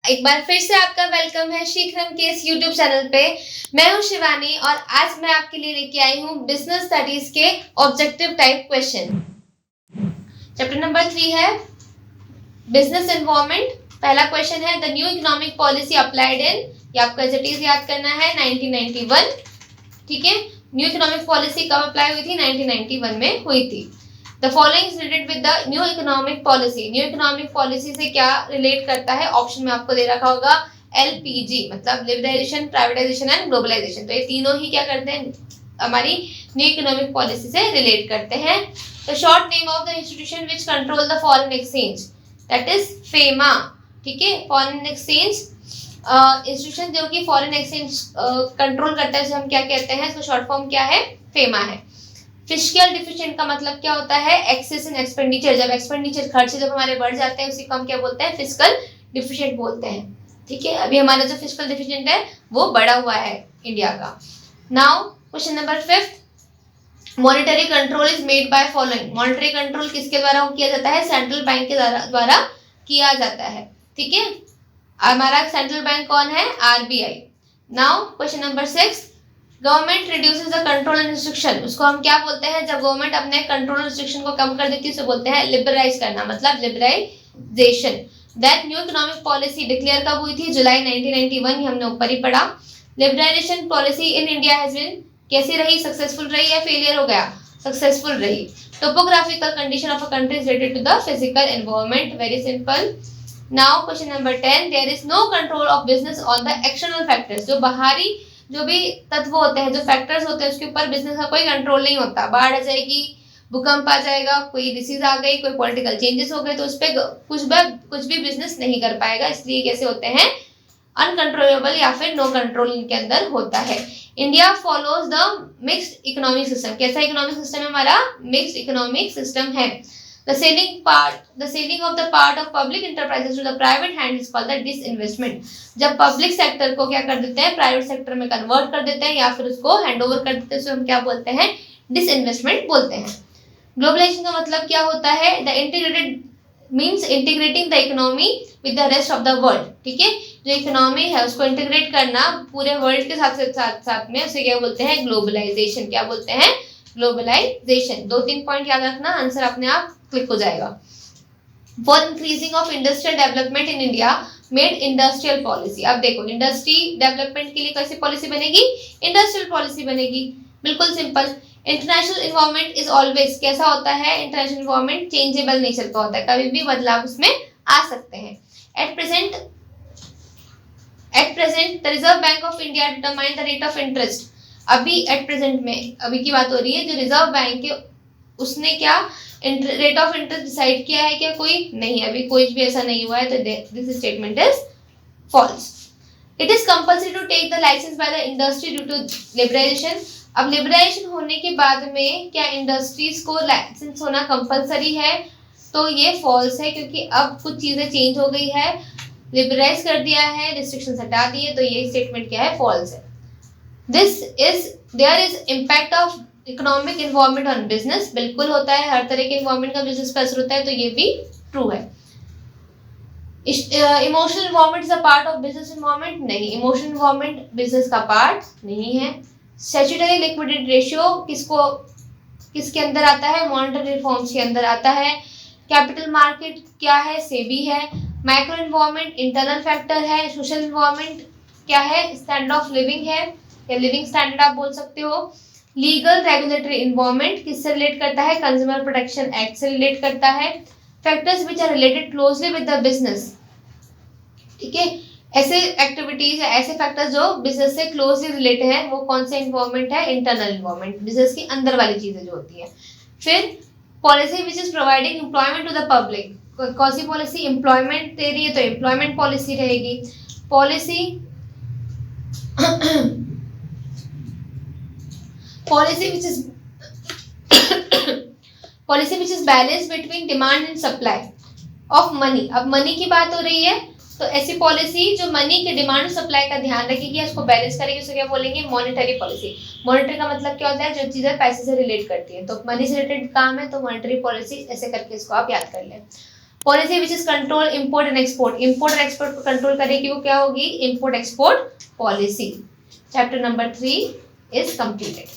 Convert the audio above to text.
एक बार फिर से आपका वेलकम है शीघ्रम के इस यूट्यूब चैनल पे। मैं हूं शिवानी और आज मैं आपके लिए लेके आई हूं बिजनेस स्टडीज के objective type question. Chapter number 3 है बिजनेस एनवायरनमेंट। पहला क्वेश्चन है the new economic policy applied in, ये आपको एज इट इज याद करना है, 1991। ठीक है, न्यू इकोनॉमिक पॉलिसी कब अप्लाई हुई थी? 1991 में हुई थी। The following is related with the new economic policy. New economic policy से क्या रिलेट करता है? ऑप्शन में आपको दे रखा होगा एलपीजी, मतलब लिबरलाइजेशन, प्राइवेटाइजेशन एंड ग्लोबलाइजेशन। तो ये तीनों ही क्या करते हैं? हमारी न्यू इकोनॉमिक पॉलिसी से रिलेट करते हैं। The short name of the institution which control the foreign exchange, that is FEMA. ठीक है, फॉरेन एक्सचेंज इंस्टीट्यूशन जो कि फॉरेन एक्सचेंज कंट्रोल करता है, उसे हम क्या कहते हैं? इसका शॉर्ट फॉर्म क्या है? फेमा है। फिस्कल डिफिशिएंट का मतलब क्या होता है? एक्सेस इन एक्सपेंडिचर, जब एक्सपेंडिचर खर्चे जब हमारे बढ़ जाते हैं उसी को हम क्या बोलते हैं? फिस्कल डिफिशिएंट बोलते हैं। ठीक है, अभी हमारा जो फिस्कल डिफिशिएंट है वो बढ़ा हुआ है इंडिया का। Now question number 5, monetary control is made by following. Monetary control किसके द्वारा किया जाता है? सेंट्रल बैंक के द्वारा किया जाता है। ठीक है, हमारा सेंट्रल बैंक कौन है? RBI. Now question number 6, government reduces the control and restriction, उसको हम क्या बोलते हैं? जब गवर्नमेंट अपने कंट्रोल रिस्ट्रिक्शन को कम कर देती है उसे बोलते हैं लिबरलाइज करना, मतलब liberalisation. That new economic policy declare कब हुई थी? जुलाई 1991, हमने ऊपर ही पढ़ा। Liberalisation policy in India has been, कैसी रही? सक्सेसफुल रही या फेलियर हो गया? सक्सेसफुल रही। Topographical condition of a country is related to the physical environment, very simple. Now question number 10, there is no control of business on the external factors. जो बाहरी जो भी तत्व होते हैं, जो फैक्टर्स होते हैं, उसके ऊपर बिजनेस का कोई कंट्रोल नहीं होता। बाढ़ आ जाएगी, भूकंप आ जाएगा, कोई डिसीज आ गई, कोई पॉलिटिकल चेंजेस हो गए, तो उस पर कुछ भी बिजनेस नहीं कर पाएगा। इसलिए कैसे होते हैं? अनकंट्रोलेबल या फिर नो कंट्रोल इनके अंदर होता है। India follows the mixed economic system. कैसा इकोनॉमिक सिस्टम है हमारा? मिक्स्ड इकोनॉमिक सिस्टम है। The selling of the part of public enterprises to the private hand is called the disinvestment. जब पब्लिक सेक्टर को क्या कर देते हैं? प्राइवेट सेक्टर में कन्वर्ट कर देते हैं या फिर उसको हैंड ओवर कर देते हैं, उसे हम क्या बोलते हैं? डिसइन्वेस्टमेंट बोलते हैं। ग्लोबलाइजेशन का मतलब क्या होता है? The integrated means integrating the economy with the rest of the world. ठीक है, जो इकोनॉमी है उसको इंटीग्रेट करना पूरे वर्ल्ड के साथ साथ में, उसे क्या बोलते हैं? ग्लोबलाइजेशन। क्या बोलते हैं? ग्लोबलाइजेशन। 2-3 पॉइंट याद रखना, आंसर अपने आप क्लिक हो जाएगा। For increasing of industrial development in India made industrial policy. अब देखो, इंडस्ट्री डेवलपमेंट के लिए कैसी पॉलिसी बनेगी? इंडस्ट्रियल पॉलिसी बनेगी। बिल्कुल simple. International environment is always, कैसा होता है? इंटरनेशनल इन्वायरमेंट चेंजेबल नेचर का होता है, कभी भी बदलाव उसमें आ सकते हैं। At present the reserve bank of India determine the rate of interest. अभी एट प्रेजेंट में, अभी की बात हो रही है, जो रिजर्व बैंक है उसने क्या रेट ऑफ इंटरेस्ट डिसाइड किया है क्या? कोई नहीं, अभी कोई भी ऐसा नहीं हुआ है, तो this statement is false. It is compulsory to take the licence by the industry due to liberalisation. अब लिबरलाइजेशन होने के बाद में क्या इंडस्ट्रीज को लाइसेंस होना कंपल्सरी है? तो ये फॉल्स है, क्योंकि अब कुछ चीजें चेंज हो गई है, लिबरलाइज कर दिया है, रिस्ट्रिक्शन हटा दिए, तो ये स्टेटमेंट क्या है? फॉल्स है। There is impact of economic environment on business, बिल्कुल होता है, हर तरह के इन्वायरमेंट का बिजनेस पर असर होता है, तो ये भी ट्रू है। Emotional environment is a part of business environment, नहीं, इमोशनल इन्वायरमेंट बिजनेस का पार्ट नहीं है। स्टैट्यूटरी लिक्विडिटी रेशियो किसके अंदर आता है? मॉनेटरी रिफॉर्म्स के अंदर आता है। कैपिटल मार्केट क्या है? सेबी है। माइक्रो इन्वायरमेंट इंटरनल फैक्टर है। सोशल इन्वायरमेंट क्या है? स्टैंडर्ड ऑफ लिविंग है, या लिविंग स्टैंडर्ड आप बोल सकते हो। लीगल रेगुलेटरी इन्वायरमेंट किससे रिलेट करता है? कंज्यूमर प्रोटेक्शन एक्ट से रिलेट करता है। Factors which are related closely with the business. ठीक है, ऐसे एक्टिविटीज, ऐसे फैक्टर्स जो बिजनेस से क्लोजली रिलेटेड है, वो कौन से इन्वायरमेंट है? इंटरनल इन्वायरमेंट, बिजनेस के अंदर वाली चीजें जो होती है। फिर policy which is providing employment to the public, कौन सी पॉलिसी एम्प्लॉयमेंट दे रही है? तो एम्प्लॉयमेंट पॉलिसी रहेगी। Policy policy which is balance between demand and supply of money. अब मनी की बात हो रही है, तो ऐसी पॉलिसी जो मनी के डिमांड और सप्लाई का ध्यान रखेगी, उसको बैलेंस करेगी, उसे क्या बोलेंगे? Monetary policy. मॉनेटरी का मतलब क्या होता है? जो चीजें पैसे से रिलेट करती है, तो मनी से रिलेटेड काम है, तो मॉनेटरी पॉलिसी, ऐसे करके इसको आप याद कर लें। Policy which is control import and export, import और एक्सपोर्ट को कंट्रोल करेगी वो क्या होगी, import export policy. Chapter number 3 is completed.